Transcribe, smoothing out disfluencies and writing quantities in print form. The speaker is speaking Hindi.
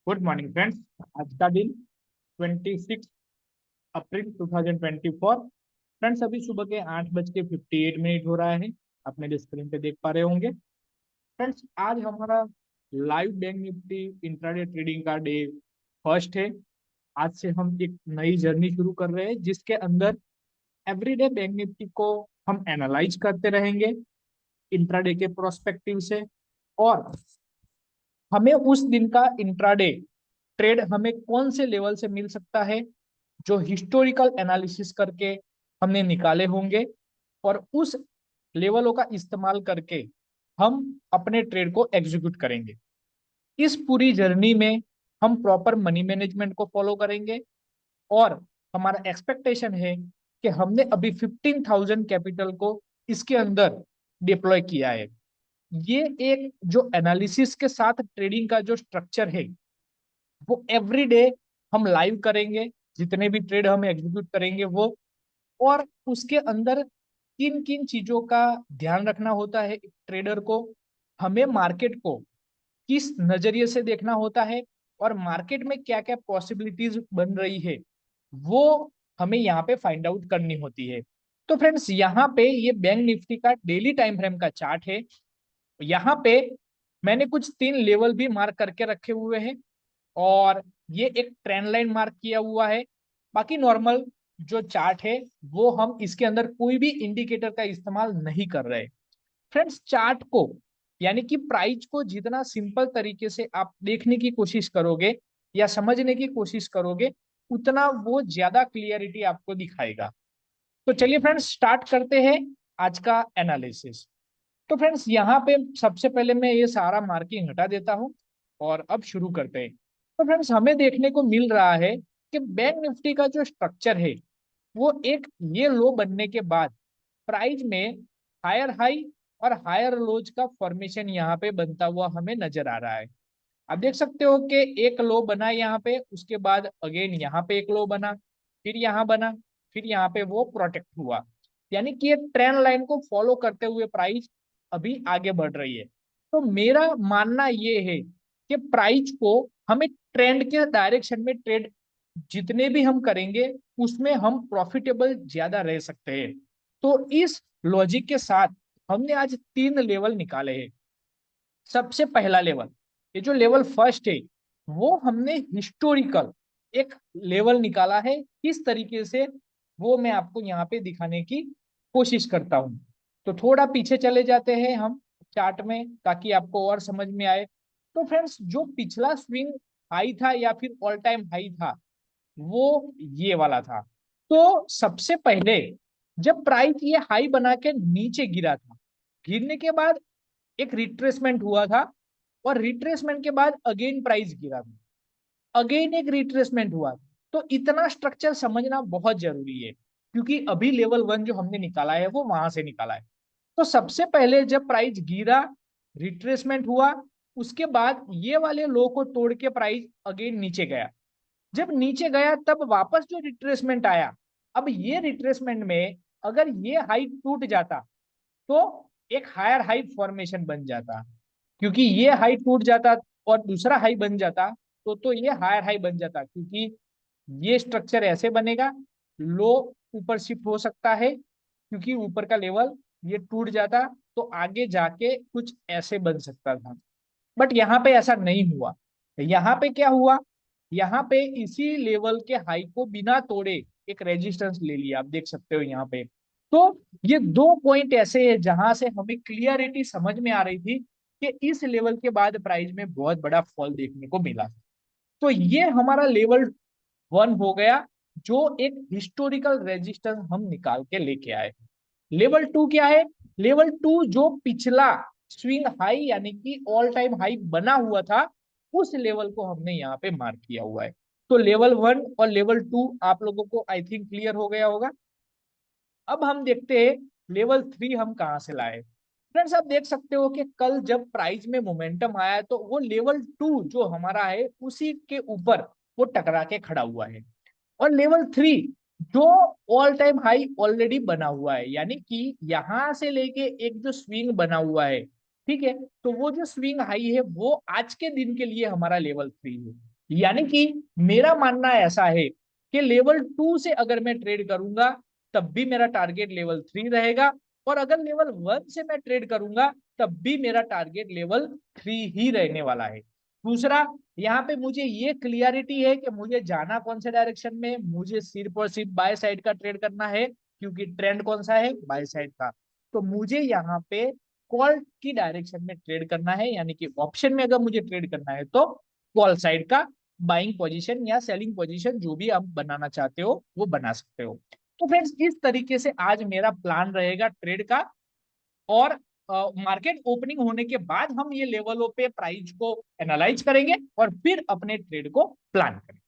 Good morning friends. आज का दिन 26 अप्रैल 2024। फ्रेंड्स अभी सुबह के 8:58 हो रहा है। आप मेरे स्क्रीन पे देख पा रहे होंगे। फ्रेंड्स आज हमारा live bank Nifty intraday trading का डे फर्स्ट है। आज से हम एक नई जर्नी शुरू कर रहे हैं जिसके अंदर एवरीडे बैंक निफ्टी को हम एनालाइज करते रहेंगे इंट्राडे के प्रोस्पेक्टिव से। और हमें उस दिन का इंट्राडे ट्रेड हमें कौन से लेवल से मिल सकता है जो हिस्टोरिकल एनालिसिस करके हमने निकाले होंगे, और उस लेवलों का इस्तेमाल करके हम अपने ट्रेड को एग्जीक्यूट करेंगे। इस पूरी जर्नी में हम प्रॉपर मनी मैनेजमेंट को फॉलो करेंगे। और हमारा एक्सपेक्टेशन है कि हमने अभी 15,000 कैपिटल को इसके अंदर डिप्लॉय किया है। ये एक जो एनालिसिस के साथ ट्रेडिंग का जो स्ट्रक्चर है वो एवरी डे हम लाइव करेंगे। जितने भी ट्रेड हम एग्जीक्यूट करेंगे वो, और उसके अंदर किन किन चीजों का ध्यान रखना होता है एक ट्रेडर को, हमें मार्केट को किस नजरिए से देखना होता है, और मार्केट में क्या क्या पॉसिबिलिटीज बन रही है वो हमें यहाँ पे फाइंड आउट करनी होती है। तो फ्रेंड्स यहाँ पे ये बैंक निफ्टी का डेली टाइम फ्रेम का चार्ट है। यहाँ पे मैंने कुछ 3 लेवल भी मार्क करके रखे हुए हैं, और ये एक ट्रेंड लाइन मार्क किया हुआ है। बाकी नॉर्मल जो चार्ट है वो हम इसके अंदर कोई भी इंडिकेटर का इस्तेमाल नहीं कर रहे। फ्रेंड्स चार्ट को यानी कि प्राइस को जितना सिंपल तरीके से आप देखने की कोशिश करोगे या समझने की कोशिश करोगे उतना वो ज्यादा क्लियरिटी आपको दिखाएगा। तो चलिए फ्रेंड्स स्टार्ट करते हैं आज का एनालिसिस। तो फ्रेंड्स यहाँ पे सबसे पहले मैं ये सारा मार्किंग हटा देता हूँ और अब शुरू करते हैं। तो फ्रेंड्स हमें देखने को मिल रहा है कि बैंक निफ्टी का जो स्ट्रक्चर है वो एक ये लो बनने के बाद प्राइस में हायर हाई और हायर लोज का फॉर्मेशन यहाँ पे बनता हुआ हमें नजर आ रहा है। आप देख सकते हो कि एक लो बना यहाँ पे, उसके बाद अगेन यहाँ पे एक लो बना, फिर यहाँ बना, फिर यहाँ पे वो प्रोटेक्ट हुआ। यानी कि एक ट्रेंड लाइन को फॉलो करते हुए प्राइस अभी आगे बढ़ रही है। तो मेरा मानना ये है कि प्राइस को हमें ट्रेंड के डायरेक्शन में ट्रेड जितने भी हम करेंगे उसमें हम प्रॉफिटेबल ज्यादा रह सकते हैं। तो इस लॉजिक के साथ हमने आज 3 लेवल निकाले हैं। सबसे पहला लेवल, ये जो लेवल फर्स्ट है वो हमने हिस्टोरिकल एक लेवल निकाला है। किस तरीके से वो मैं आपको यहाँ पे दिखाने की कोशिश करता हूँ। तो थोड़ा पीछे चले जाते हैं हम चार्ट में ताकि आपको और समझ में आए। तो फ्रेंड्स जो पिछला स्विंग हाई था या फिर ऑल टाइम हाई था वो ये वाला था। तो सबसे पहले जब प्राइस ये हाई बना के नीचे गिरा था, गिरने के बाद एक रिट्रेसमेंट हुआ था, और रिट्रेसमेंट के बाद अगेन प्राइस गिरा था, अगेन एक रिट्रेसमेंट हुआ। तो इतना स्ट्रक्चर समझना बहुत जरूरी है क्योंकि अभी लेवल 1 जो हमने निकाला है वो वहां से निकाला है। तो सबसे पहले जब प्राइस गिरा, रिट्रेसमेंट हुआ, उसके बाद ये वाले लो को तोड़ के प्राइस अगेन नीचे गया। जब नीचे गया तब वापस जो रिट्रेसमेंट आया, अब ये रिट्रेसमेंट में अगर ये हाई टूट जाता तो एक हायर हाई फॉर्मेशन बन जाता, क्योंकि ये हाई टूट जाता और दूसरा हाई बन जाता तो ये हायर हाई बन जाता, क्योंकि ये स्ट्रक्चर ऐसे बनेगा। लो ऊपर शिफ्ट हो सकता है क्योंकि ऊपर का लेवल ये टूट जाता तो आगे जाके कुछ ऐसे बन सकता था। बट यहाँ पे ऐसा नहीं हुआ। यहाँ पे क्या हुआ, यहाँ पे इसी लेवल के हाई को बिना तोड़े एक रेजिस्टेंस ले लिया। आप देख सकते हो यहाँ पे। तो ये 2 पॉइंट ऐसे है जहां से हमें क्लियरिटी समझ में आ रही थी कि इस लेवल के बाद प्राइस में बहुत बड़ा फॉल देखने को मिला। तो ये हमारा लेवल 1 हो गया जो एक हिस्टोरिकल रेजिस्टेंस हम निकाल के लेके आए। लेवल 2 क्या है, लेवल 2 जो पिछला स्विंग हाई यानी कि ऑल टाइम हाई बना हुआ था उस लेवल को हमने यहाँ पे मार्क किया हुआ है। तो लेवल 1 और लेवल 2 आप लोगों को आई थिंक क्लियर हो गया होगा। अब हम देखते हैं लेवल 3 हम कहाँ से लाए। फ्रेंड्स आप देख सकते हो कि कल जब प्राइस में मोमेंटम आया तो वो लेवल 2 जो हमारा है उसी के ऊपर वो टकरा के खड़ा हुआ है। और लेवल 3 जो ऑल टाइम हाई ऑलरेडी बना हुआ है, यानी कि यहां से लेके एक जो स्विंग बना हुआ है, ठीक है, तो वो जो स्विंग हाई है वो आज के दिन के लिए हमारा लेवल 3 है। यानी कि मेरा मानना ऐसा है कि लेवल 2 से अगर मैं ट्रेड करूंगा तब भी मेरा टारगेट लेवल 3 रहेगा, और अगर लेवल 1 से मैं ट्रेड करूंगा तब भी मेरा टारगेट लेवल 3 ही रहने वाला है। दूसरा, यहाँ पे मुझे ये क्लियरिटी है कि मुझे जाना कौन से डायरेक्शन में, मुझे सिर्फ और सिर्फ बाय साइड का ट्रेड करना है, क्योंकि ट्रेंड कौन सा है, बाय साइड का। तो मुझे यहाँ पे कॉल की डायरेक्शन में ट्रेड करना है, यानी कि ऑप्शन में अगर मुझे ट्रेड करना है तो कॉल साइड का बाइंग पोजीशन या सेलिंग पोजीशन जो भी आप बनाना चाहते हो वो बना सकते हो। तो फ्रेंड्स इस तरीके से आज मेरा प्लान रहेगा ट्रेड का, और मार्केट ओपनिंग होने के बाद हम ये लेवलों पे प्राइस को एनालाइज करेंगे और फिर अपने ट्रेड को प्लान करेंगे।